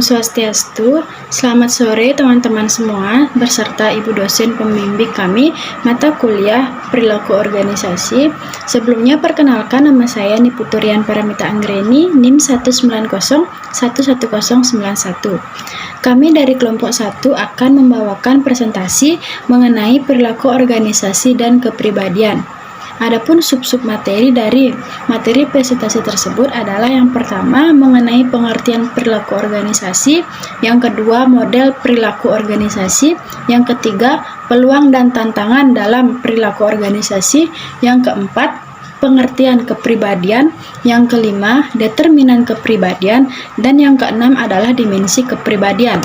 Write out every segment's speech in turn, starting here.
Swastiastu. Selamat sore teman-teman semua, beserta Ibu dosen pembimbing kami mata kuliah Perilaku Organisasi. Sebelumnya perkenalkan, nama saya Niputurian Paramita Anggreni, NIM 190111091. Kami dari kelompok 1 akan membawakan presentasi mengenai perilaku organisasi dan kepribadian. Adapun sub-sub materi dari materi presentasi tersebut adalah yang pertama mengenai pengertian perilaku organisasi, yang kedua model perilaku organisasi, yang ketiga peluang dan tantangan dalam perilaku organisasi, yang keempat pengertian kepribadian, yang kelima determinan kepribadian, dan yang keenam adalah dimensi kepribadian.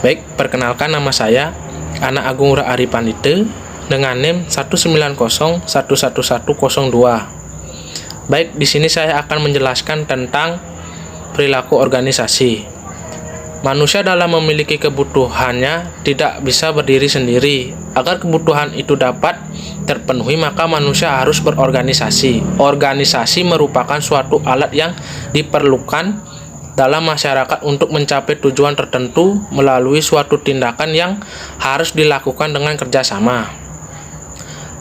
Baik, perkenalkan nama saya Ana Agung Raari Pandite dengan NIM 190111102. Baik, di sini saya akan menjelaskan tentang perilaku organisasi. Manusia dalam memiliki kebutuhannya tidak bisa berdiri sendiri. Agar kebutuhan itu dapat terpenuhi, maka manusia harus berorganisasi. Organisasi merupakan suatu alat yang diperlukan dalam masyarakat untuk mencapai tujuan tertentu melalui suatu tindakan yang harus dilakukan dengan kerjasama.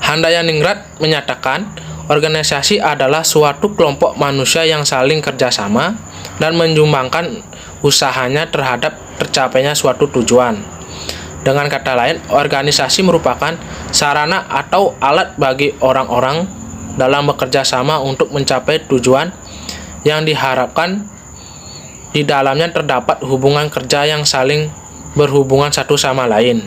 Handayaningrat menyatakan, organisasi adalah suatu kelompok manusia yang saling kerjasama dan menyumbangkan usahanya terhadap tercapainya suatu tujuan. Dengan kata lain, organisasi merupakan sarana atau alat bagi orang-orang dalam bekerja sama untuk mencapai tujuan yang diharapkan. Di dalamnya terdapat hubungan kerja yang saling berhubungan satu sama lain.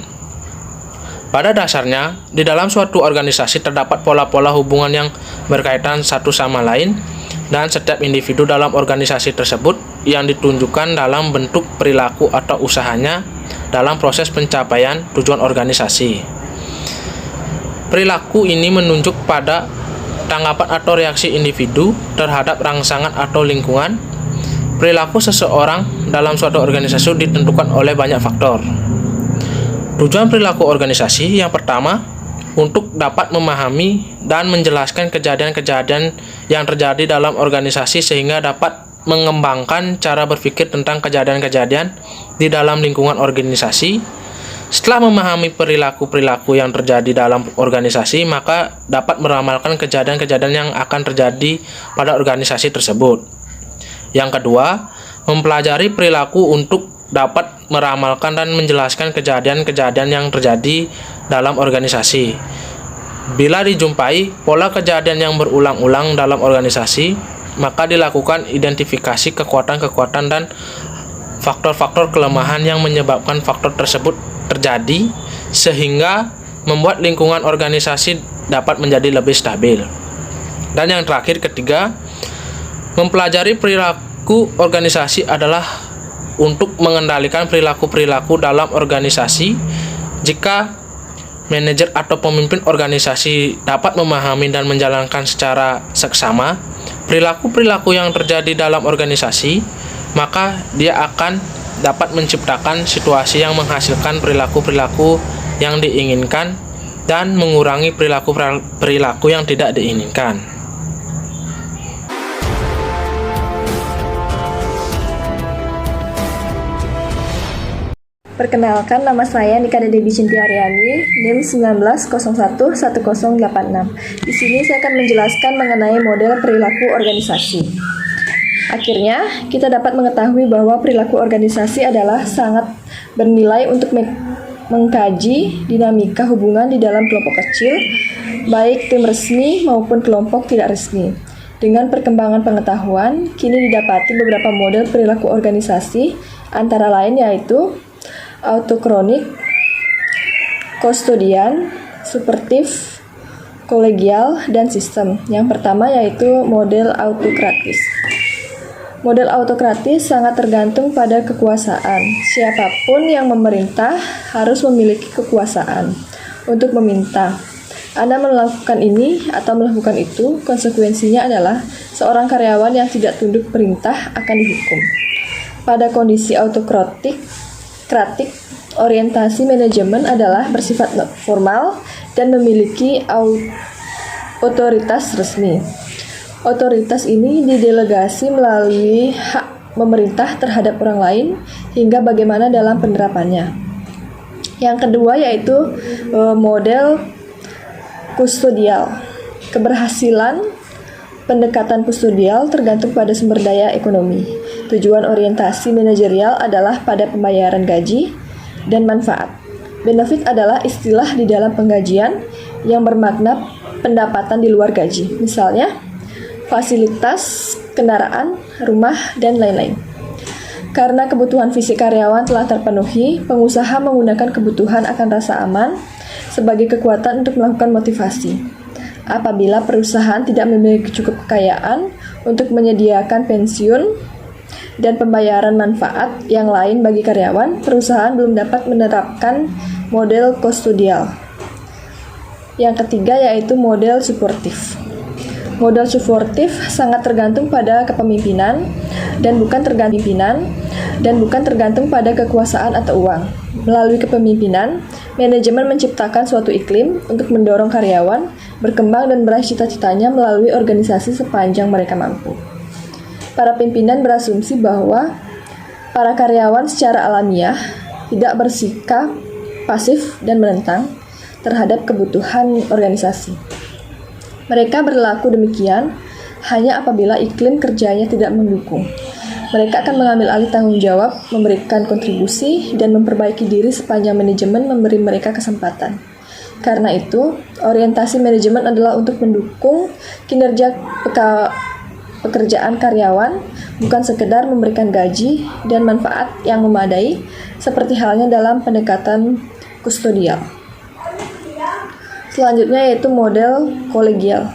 Pada dasarnya, di dalam suatu organisasi terdapat pola-pola hubungan yang berkaitan satu sama lain, dan setiap individu dalam organisasi tersebut yang ditunjukkan dalam bentuk perilaku atau usahanya dalam proses pencapaian tujuan organisasi. Perilaku ini menunjuk pada tanggapan atau reaksi individu terhadap rangsangan atau lingkungan. Perilaku seseorang dalam suatu organisasi ditentukan oleh banyak faktor. Tujuan perilaku organisasi yang pertama, untuk dapat memahami dan menjelaskan kejadian-kejadian yang terjadi dalam organisasi sehingga dapat mengembangkan cara berpikir tentang kejadian-kejadian di dalam lingkungan organisasi. Setelah memahami perilaku-perilaku yang terjadi dalam organisasi, maka dapat meramalkan kejadian-kejadian yang akan terjadi pada organisasi tersebut. Yang kedua, mempelajari perilaku untuk dapat meramalkan dan menjelaskan kejadian-kejadian yang terjadi dalam organisasi. Bila dijumpai pola kejadian yang berulang-ulang dalam organisasi, maka dilakukan identifikasi kekuatan-kekuatan dan faktor-faktor kelemahan yang menyebabkan faktor tersebut terjadi, sehingga membuat lingkungan organisasi dapat menjadi lebih stabil. Dan yang terakhir, ketiga, mempelajari perilaku organisasi adalah untuk mengendalikan perilaku-perilaku dalam organisasi. Jika manajer atau pemimpin organisasi dapat memahami dan menjalankan secara seksama perilaku-perilaku yang terjadi dalam organisasi, maka dia akan dapat menciptakan situasi yang menghasilkan perilaku-perilaku yang diinginkan dan mengurangi perilaku yang tidak diinginkan. Perkenalkan, nama saya Nika Dedebi Cinti Aryani, NIM 190111086. Di sini saya akan menjelaskan mengenai model perilaku organisasi. Akhirnya, kita dapat mengetahui bahwa perilaku organisasi adalah sangat bernilai untuk mengkaji dinamika hubungan di dalam kelompok kecil, baik tim resmi maupun kelompok tidak resmi. Dengan perkembangan pengetahuan, kini didapati beberapa model perilaku organisasi, antara lain yaitu autokronik, kustodian, suportif, kolegial, dan sistem. Yang pertama yaitu model autokratis. Model autokratis sangat tergantung pada kekuasaan. Siapapun yang memerintah harus memiliki kekuasaan untuk meminta. Anda melakukan ini atau melakukan itu, konsekuensinya adalah seorang karyawan yang tidak tunduk perintah akan dihukum. Pada kondisi autokratik, orientasi manajemen adalah bersifat formal dan memiliki otoritas resmi. Otoritas ini didelegasi melalui hak pemerintah terhadap orang lain hingga bagaimana dalam penerapannya. Yang kedua yaitu model kustodial. Keberhasilan pendekatan kustodial tergantung pada sumber daya ekonomi. Tujuan orientasi manajerial adalah pada pembayaran gaji dan manfaat. Benefit adalah istilah di dalam penggajian yang bermakna pendapatan di luar gaji. Misalnya, fasilitas, kendaraan, rumah, dan lain-lain. Karena kebutuhan fisik karyawan telah terpenuhi, pengusaha menggunakan kebutuhan akan rasa aman sebagai kekuatan untuk melakukan motivasi. Apabila perusahaan tidak memiliki cukup kekayaan untuk menyediakan pensiun dan pembayaran manfaat yang lain bagi karyawan, perusahaan belum dapat menerapkan model kustodial. Yang ketiga yaitu model suportif. Model suportif sangat tergantung pada kepemimpinan dan bukan tergantung pada kekuasaan atau uang. Melalui kepemimpinan, manajemen menciptakan suatu iklim untuk mendorong karyawan berkembang dan meraih cita-citanya melalui organisasi sepanjang mereka mampu. Para pimpinan berasumsi bahwa para karyawan secara alamiah tidak bersikap pasif dan menentang terhadap kebutuhan organisasi. Mereka berlaku demikian hanya apabila iklim kerjanya tidak mendukung. Mereka akan mengambil alih tanggung jawab, memberikan kontribusi, dan memperbaiki diri sepanjang manajemen memberi mereka kesempatan. Karena itu, orientasi manajemen adalah untuk mendukung kinerja pekerjaan karyawan, bukan sekedar memberikan gaji dan manfaat yang memadai, seperti halnya dalam pendekatan kustodial. Selanjutnya yaitu model kolegial.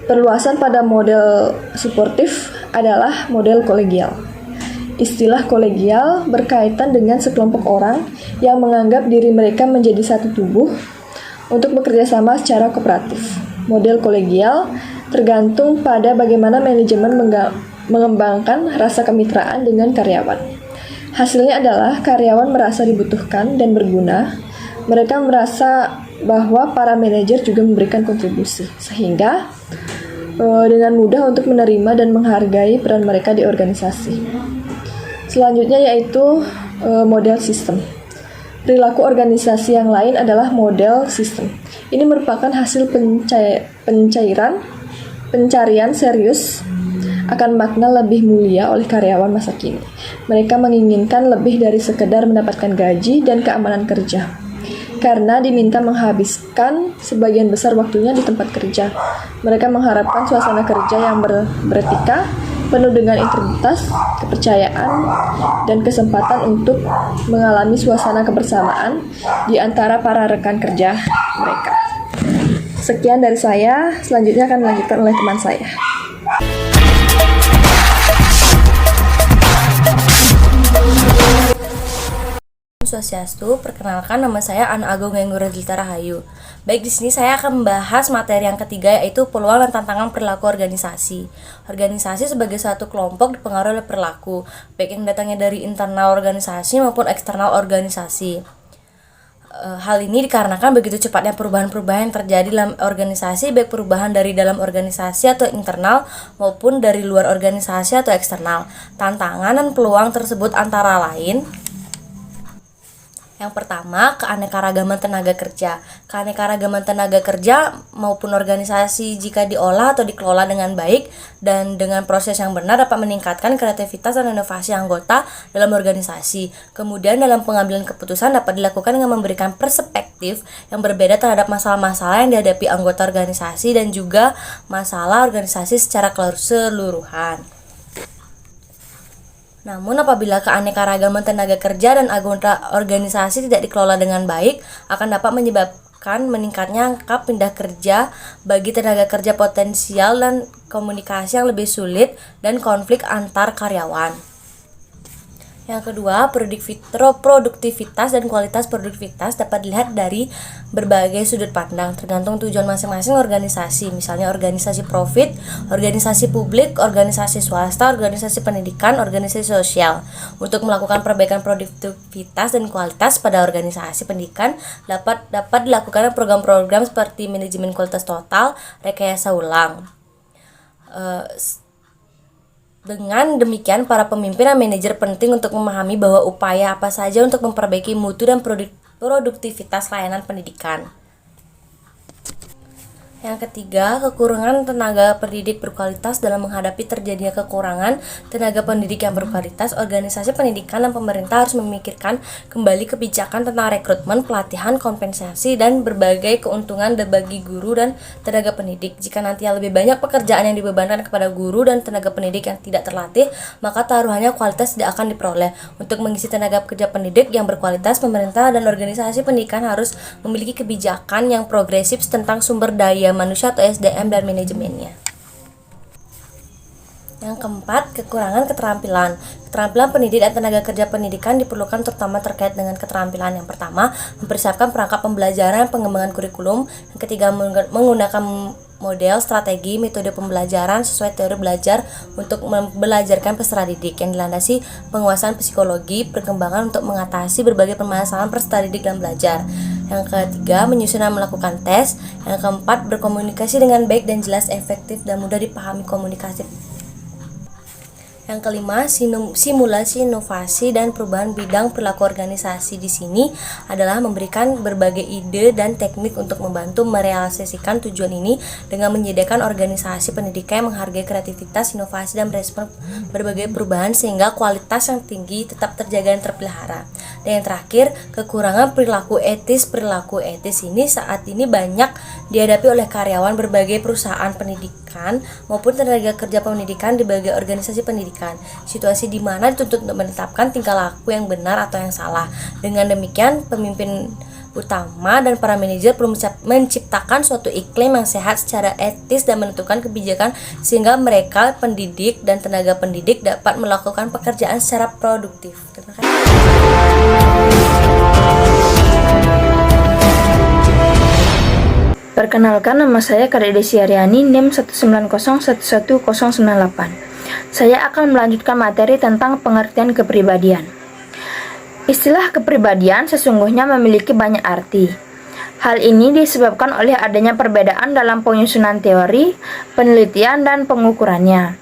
Perluasan pada model suportif adalah model kolegial. Istilah kolegial berkaitan dengan sekelompok orang yang menganggap diri mereka menjadi satu tubuh untuk bekerja sama secara kooperatif. Model kolegial tergantung pada bagaimana manajemen mengembangkan rasa kemitraan dengan karyawan. Hasilnya adalah karyawan merasa dibutuhkan dan berguna. Mereka merasa bahwa para manajer juga memberikan kontribusi, sehingga dengan mudah untuk menerima dan menghargai peran mereka di organisasi. Selanjutnya yaitu model sistem. Perilaku organisasi yang lain adalah model sistem. Ini merupakan hasil pencarian serius akan makna lebih mulia oleh karyawan masa kini. Mereka menginginkan lebih dari sekedar mendapatkan gaji dan keamanan kerja, karena diminta menghabiskan sebagian besar waktunya di tempat kerja. Mereka mengharapkan suasana kerja yang beretika, penuh dengan integritas, kepercayaan, dan kesempatan untuk mengalami suasana kebersamaan di antara para rekan kerja mereka. Sekian dari saya, selanjutnya akan dilanjutkan oleh teman saya. Swastiastu, perkenalkan nama saya Ana Agung Nguragita Rahayu. Baik, di sini saya akan membahas materi yang ketiga yaitu peluang dan tantangan perilaku organisasi. Organisasi sebagai suatu kelompok dipengaruhi oleh perilaku, baik yang datangnya dari internal organisasi maupun eksternal organisasi. Hal ini dikarenakan begitu cepatnya perubahan-perubahan yang terjadi dalam organisasi, baik perubahan dari dalam organisasi atau internal maupun dari luar organisasi atau eksternal. Tantangan dan peluang tersebut antara lain: yang pertama, keanekaragaman tenaga kerja. Keanekaragaman tenaga kerja maupun organisasi jika diolah atau dikelola dengan baik dan dengan proses yang benar dapat meningkatkan kreativitas dan inovasi anggota dalam organisasi. Kemudian dalam pengambilan keputusan dapat dilakukan dengan memberikan perspektif yang berbeda terhadap masalah-masalah yang dihadapi anggota organisasi dan juga masalah organisasi secara keseluruhan. Namun apabila keanekaragaman tenaga kerja dan anggota organisasi tidak dikelola dengan baik, akan dapat menyebabkan meningkatnya angka pindah kerja bagi tenaga kerja potensial dan komunikasi yang lebih sulit dan konflik antar karyawan. Yang kedua, produktivitas dan kualitas produktivitas dapat dilihat dari berbagai sudut pandang, tergantung tujuan masing-masing organisasi. Misalnya organisasi profit, organisasi publik, organisasi swasta, organisasi pendidikan, organisasi sosial. Untuk melakukan perbaikan produktivitas dan kualitas pada organisasi pendidikan dapat dilakukan program-program seperti manajemen kualitas total, rekayasa ulang. Dengan demikian, para pemimpin dan manajer penting untuk memahami bahwa upaya apa saja untuk memperbaiki mutu dan produktivitas layanan pendidikan. Yang ketiga, kekurangan tenaga pendidik berkualitas. Dalam menghadapi terjadinya kekurangan tenaga pendidik yang berkualitas, organisasi pendidikan dan pemerintah harus memikirkan kembali kebijakan tentang rekrutmen, pelatihan, kompensasi, dan berbagai keuntungan bagi guru dan tenaga pendidik. Jika nantinya lebih banyak pekerjaan yang dibebankan kepada guru dan tenaga pendidik yang tidak terlatih, maka taruhannya kualitas tidak akan diperoleh. Untuk mengisi tenaga kerja pendidik yang berkualitas, pemerintah dan organisasi pendidikan harus memiliki kebijakan yang progresif tentang sumber daya manusia atau SDM dan manajemennya. Yang keempat, kekurangan keterampilan. Keterampilan pendidik dan tenaga kerja pendidikan diperlukan terutama terkait dengan keterampilan. Yang pertama, mempersiapkan perangkat pembelajaran dan pengembangan kurikulum. Yang ketiga, menggunakan model, strategi, metode pembelajaran sesuai teori belajar untuk membelajarkan peserta didik yang dilandasi penguasaan psikologi perkembangan untuk mengatasi berbagai permasalahan peserta didik dan belajar. Yang ketiga, menyusun dan melakukan tes. Yang keempat, berkomunikasi dengan baik dan jelas, efektif dan mudah dipahami komunikasi. Yang kelima, simulasi inovasi dan perubahan bidang perilaku organisasi. Di sini adalah memberikan berbagai ide dan teknik untuk membantu merealisasikan tujuan ini dengan menyediakan organisasi pendidikan yang menghargai kreativitas, inovasi, dan merespon berbagai perubahan sehingga kualitas yang tinggi tetap terjaga dan terpelihara. Dan yang terakhir, kekurangan perilaku etis. Perilaku etis ini saat ini banyak dihadapi oleh karyawan berbagai perusahaan pendidikan maupun tenaga kerja pendidikan di berbagai organisasi pendidikan. Situasi di mana dituntut untuk menetapkan tingkah laku yang benar atau yang salah. Dengan demikian, pemimpin utama dan para manajer perlu menciptakan suatu iklim yang sehat secara etis dan menentukan kebijakan sehingga mereka, pendidik dan tenaga pendidik dapat melakukan pekerjaan secara produktif. Terima kasih. Perkenalkan, nama saya Kak Desi Aryani, NIM 190111098. Saya akan melanjutkan materi tentang pengertian kepribadian. Istilah kepribadian sesungguhnya memiliki banyak arti. Hal ini disebabkan oleh adanya perbedaan dalam penyusunan teori, penelitian, dan pengukurannya.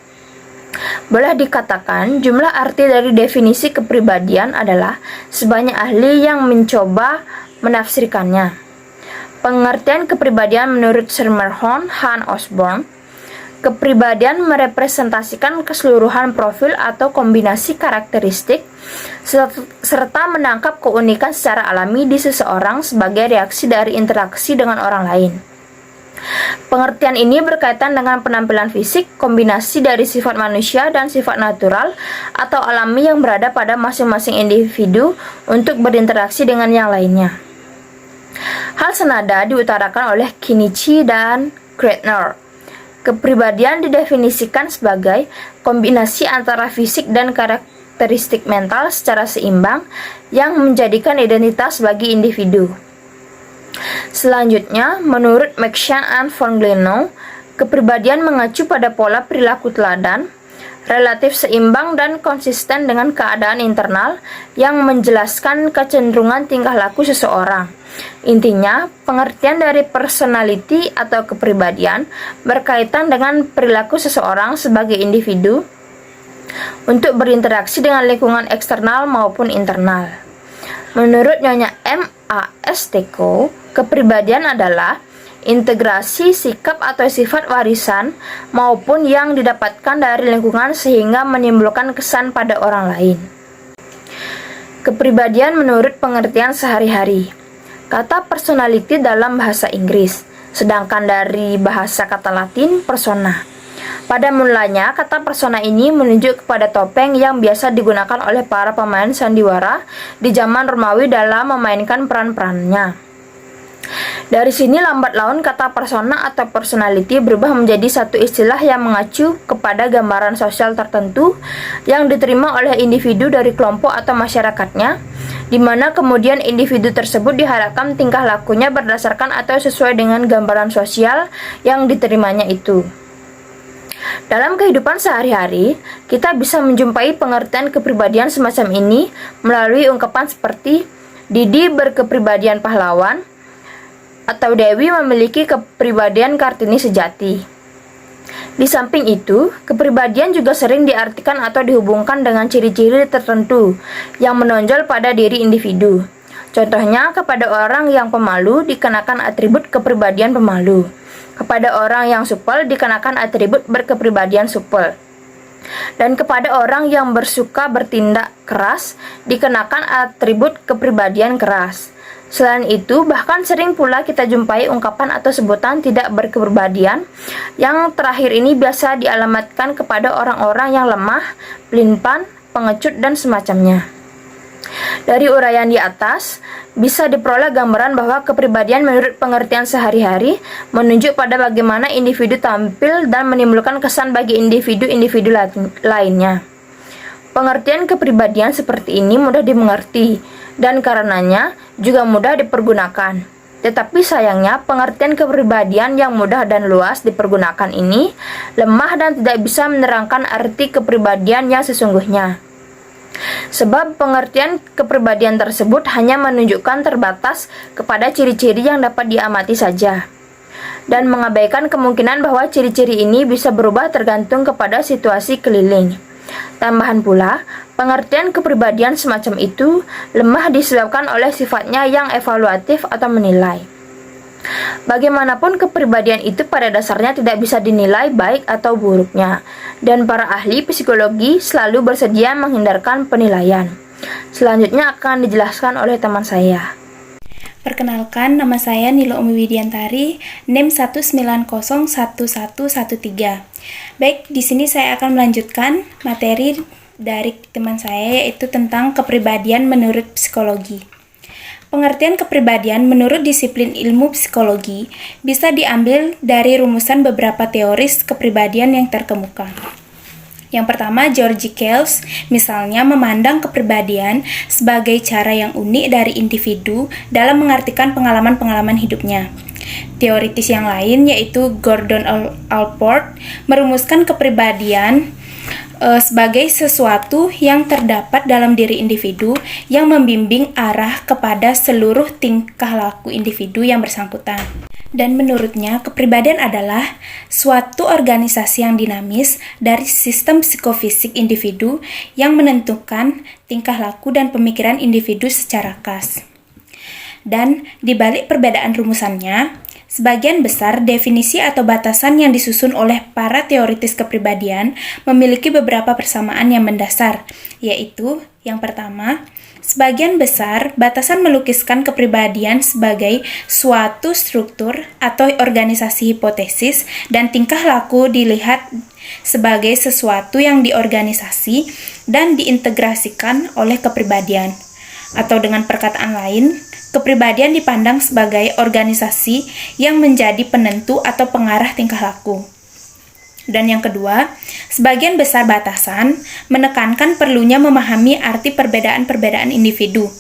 Boleh dikatakan, jumlah arti dari definisi kepribadian adalah sebanyak ahli yang mencoba menafsirkannya. Pengertian kepribadian menurut Schermerhorn, Hans Osborn, kepribadian merepresentasikan keseluruhan profil atau kombinasi karakteristik serta menangkap keunikan secara alami di seseorang sebagai reaksi dari interaksi dengan orang lain. Pengertian ini berkaitan dengan penampilan fisik, kombinasi dari sifat manusia dan sifat natural atau alami yang berada pada masing-masing individu untuk berinteraksi dengan yang lainnya. Hal senada diutarakan oleh Kinichi dan Kreitner. Kepribadian didefinisikan sebagai kombinasi antara fisik dan karakteristik mental secara seimbang yang menjadikan identitas bagi individu. Selanjutnya, menurut McShane and von Glenow, kepribadian mengacu pada pola perilaku teladan, relatif seimbang dan konsisten dengan keadaan internal yang menjelaskan kecenderungan tingkah laku seseorang. Intinya, pengertian dari personality atau kepribadian berkaitan dengan perilaku seseorang sebagai individu untuk berinteraksi dengan lingkungan eksternal maupun internal. Menurut Nyonya M.A.S. Teko, kepribadian adalah integrasi sikap atau sifat warisan maupun yang didapatkan dari lingkungan sehingga menimbulkan kesan pada orang lain. Kepribadian menurut pengertian sehari-hari. Kata personality dalam bahasa Inggris, sedangkan dari bahasa kata Latin persona. Pada mulanya, kata persona ini menunjuk kepada topeng yang biasa digunakan oleh para pemain sandiwara di zaman Romawi dalam memainkan peran-perannya. Dari sini lambat laun kata persona atau personality berubah menjadi satu istilah yang mengacu kepada gambaran sosial tertentu yang diterima oleh individu dari kelompok atau masyarakatnya, di mana kemudian individu tersebut diharapkan tingkah lakunya berdasarkan atau sesuai dengan gambaran sosial yang diterimanya itu. Dalam kehidupan sehari-hari, kita bisa menjumpai pengertian kepribadian semacam ini melalui ungkapan seperti Didi berkepribadian pahlawan, atau Dewi memiliki kepribadian Kartini sejati. Di samping itu, kepribadian juga sering diartikan atau dihubungkan dengan ciri-ciri tertentu yang menonjol pada diri individu. Contohnya, kepada orang yang pemalu dikenakan atribut kepribadian pemalu. Kepada orang yang supel dikenakan atribut berkepribadian supel. Dan kepada orang yang bersuka bertindak keras dikenakan atribut kepribadian keras. Selain itu, bahkan sering pula kita jumpai ungkapan atau sebutan tidak berkepribadian yang terakhir ini biasa dialamatkan kepada orang-orang yang lemah, pelin-pelan, pengecut, dan semacamnya. Dari uraian di atas, bisa diperoleh gambaran bahwa kepribadian menurut pengertian sehari-hari menunjuk pada bagaimana individu tampil dan menimbulkan kesan bagi individu-individu lainnya. Pengertian kepribadian seperti ini mudah dimengerti dan karenanya juga mudah dipergunakan. Tetapi sayangnya pengertian kepribadian yang mudah dan luas dipergunakan ini lemah dan tidak bisa menerangkan arti kepribadian yang sesungguhnya. Sebab pengertian kepribadian tersebut hanya menunjukkan terbatas kepada ciri-ciri yang dapat diamati saja dan mengabaikan kemungkinan bahwa ciri-ciri ini bisa berubah tergantung kepada situasi keliling. Tambahan pula, pengertian kepribadian semacam itu lemah disebabkan oleh sifatnya yang evaluatif atau menilai. Bagaimanapun kepribadian itu pada dasarnya tidak bisa dinilai baik atau buruknya, dan para ahli psikologi selalu bersedia menghindarkan penilaian. Selanjutnya akan dijelaskan oleh teman saya. Perkenalkan, nama saya Nilo Umi Widiantari, NIM 1901113. Baik, di sini saya akan melanjutkan materi dari teman saya yaitu tentang kepribadian menurut psikologi. Pengertian kepribadian menurut disiplin ilmu psikologi bisa diambil dari rumusan beberapa teoris kepribadian yang terkemuka. Yang pertama, George Kells misalnya memandang kepribadian sebagai cara yang unik dari individu dalam mengartikan pengalaman-pengalaman hidupnya. Teoritis yang lain yaitu Gordon Allport merumuskan kepribadian sebagai sesuatu yang terdapat dalam diri individu yang membimbing arah kepada seluruh tingkah laku individu yang bersangkutan. Dan menurutnya, kepribadian adalah suatu organisasi yang dinamis dari sistem psikofisik individu yang menentukan tingkah laku dan pemikiran individu secara khas. Dan di balik perbedaan rumusannya, sebagian besar definisi atau batasan yang disusun oleh para teoritis kepribadian memiliki beberapa persamaan yang mendasar, yaitu yang pertama, sebagian besar batasan melukiskan kepribadian sebagai suatu struktur atau organisasi hipotesis dan tingkah laku dilihat sebagai sesuatu yang diorganisasi dan diintegrasikan oleh kepribadian. Atau dengan perkataan lain, kepribadian dipandang sebagai organisasi yang menjadi penentu atau pengarah tingkah laku. Dan yang kedua, sebagian besar batasan menekankan perlunya memahami arti perbedaan-perbedaan individu.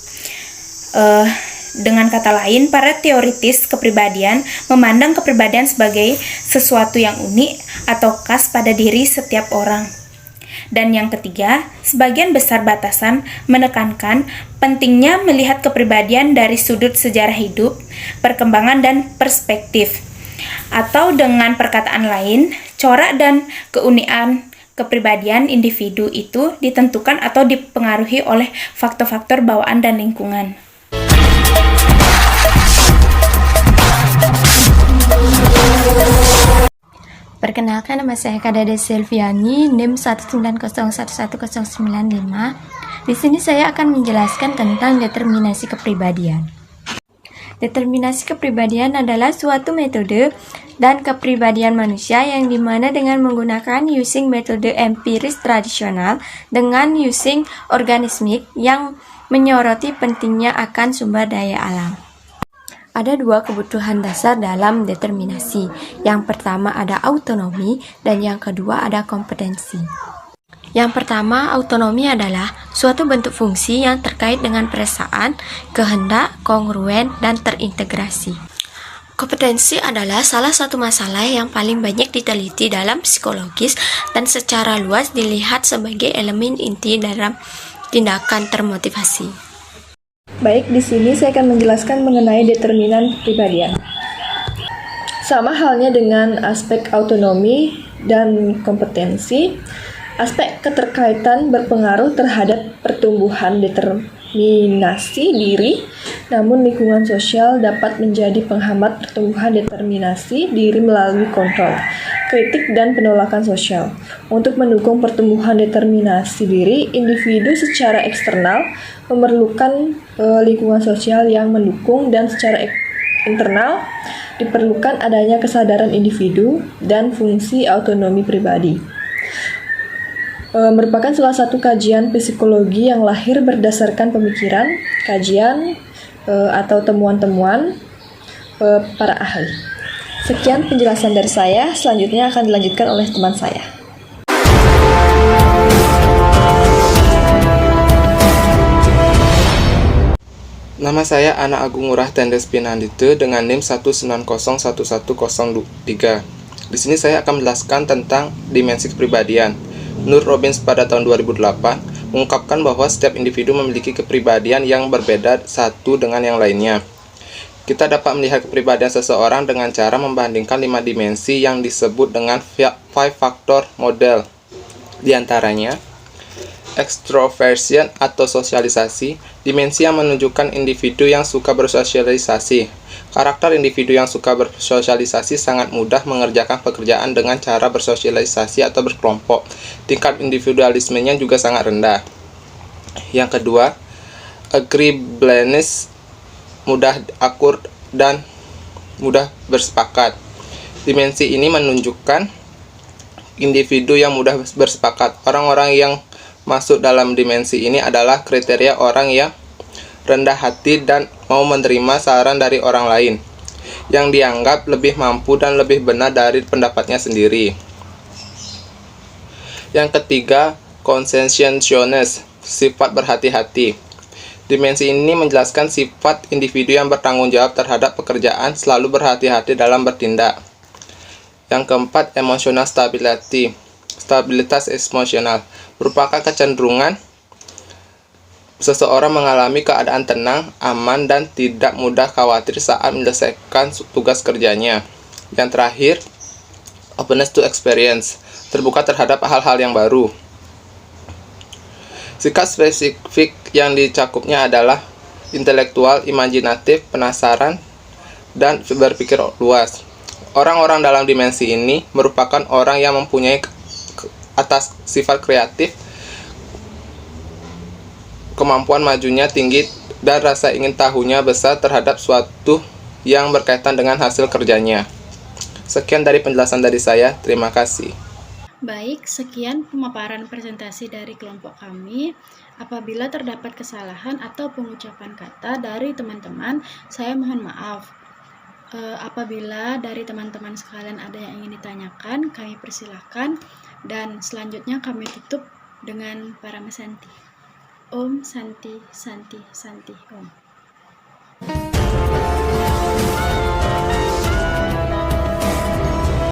Dengan kata lain, para teoritis kepribadian memandang kepribadian sebagai sesuatu yang unik atau khas pada diri setiap orang. Dan yang ketiga, sebagian besar batasan menekankan pentingnya melihat kepribadian dari sudut sejarah hidup, perkembangan, dan perspektif. Atau dengan perkataan lain, corak dan keunikan kepribadian individu itu ditentukan atau dipengaruhi oleh faktor-faktor bawaan dan lingkungan. Perkenalkan, nama saya Kadade Silviani, NIM 190111095. Di sini saya akan menjelaskan tentang determinasi kepribadian. Determinasi kepribadian adalah suatu metode dan kepribadian manusia yang dimana dengan menggunakan using metode empiris tradisional dengan using organismik yang menyoroti pentingnya akan sumber daya alam. Ada dua kebutuhan dasar dalam determinasi. Yang pertama ada autonomi dan yang kedua ada kompetensi. Yang pertama, autonomi adalah suatu bentuk fungsi yang terkait dengan perasaan, kehendak, kongruen, dan terintegrasi. Kompetensi adalah salah satu masalah yang paling banyak diteliti dalam psikologis dan secara luas dilihat sebagai elemen inti dalam tindakan termotivasi. Baik, di sini saya akan menjelaskan mengenai determinan kepribadian. Sama halnya dengan aspek autonomi dan kompetensi, aspek keterkaitan berpengaruh terhadap pertumbuhan determinasi diri, namun lingkungan sosial dapat menjadi penghambat pertumbuhan determinasi diri melalui kontrol, kritik, dan penolakan sosial. Untuk mendukung pertumbuhan determinasi diri, individu secara eksternal memerlukan lingkungan sosial yang mendukung, dan secara internal diperlukan adanya kesadaran individu dan fungsi otonomi pribadi. Merupakan salah satu kajian psikologi yang lahir berdasarkan pemikiran, kajian, atau temuan-temuan para ahli. Sekian penjelasan dari saya, selanjutnya akan dilanjutkan oleh teman saya. Nama saya Ana Agung Ngurah Tendes Pinandite dengan NIM 1901103. Di sini saya akan menjelaskan tentang dimensi kepribadian. Menurut Robbins pada tahun 2008 mengungkapkan bahwa setiap individu memiliki kepribadian yang berbeda satu dengan yang lainnya. Kita dapat melihat kepribadian seseorang dengan cara membandingkan 5 dimensi yang disebut dengan 5 factor model. Di antaranya, extroversion atau sosialisasi, dimensi yang menunjukkan individu yang suka bersosialisasi. Karakter individu yang suka bersosialisasi sangat mudah mengerjakan pekerjaan dengan cara bersosialisasi atau berkelompok. Tingkat individualismenya juga sangat rendah. Yang kedua, agreeableness, mudah akur dan mudah bersepakat. Dimensi ini menunjukkan individu yang mudah bersepakat. Orang-orang yang masuk dalam dimensi ini adalah kriteria orang yang rendah hati dan mau menerima saran dari orang lain, yang dianggap lebih mampu dan lebih benar dari pendapatnya sendiri. Yang ketiga, conscientiousness, sifat berhati-hati. Dimensi ini menjelaskan sifat individu yang bertanggung jawab terhadap pekerjaan, selalu berhati-hati dalam bertindak. Yang keempat, emotional stability, stabilitas emosional, merupakan kecenderungan seseorang mengalami keadaan tenang, aman, dan tidak mudah khawatir saat menyelesaikan tugas kerjanya. Yang terakhir, openness to experience, terbuka terhadap hal-hal yang baru. Sikap spesifik yang dicakupnya adalah intelektual, imajinatif, penasaran, dan berpikir luas. Orang-orang dalam dimensi ini merupakan orang yang mempunyai atas sifat kreatif, kemampuan majunya tinggi, dan rasa ingin tahunya besar terhadap suatu yang berkaitan dengan hasil kerjanya. Sekian dari penjelasan dari saya. Terima kasih. Baik, sekian pemaparan presentasi dari kelompok kami. Apabila terdapat kesalahan atau pengucapan kata dari teman-teman, saya mohon maaf. Apabila dari teman-teman sekalian ada yang ingin ditanyakan, kami persilahkan. Dan selanjutnya kami tutup dengan Paramasanti. Om Santi Santi Santi Om.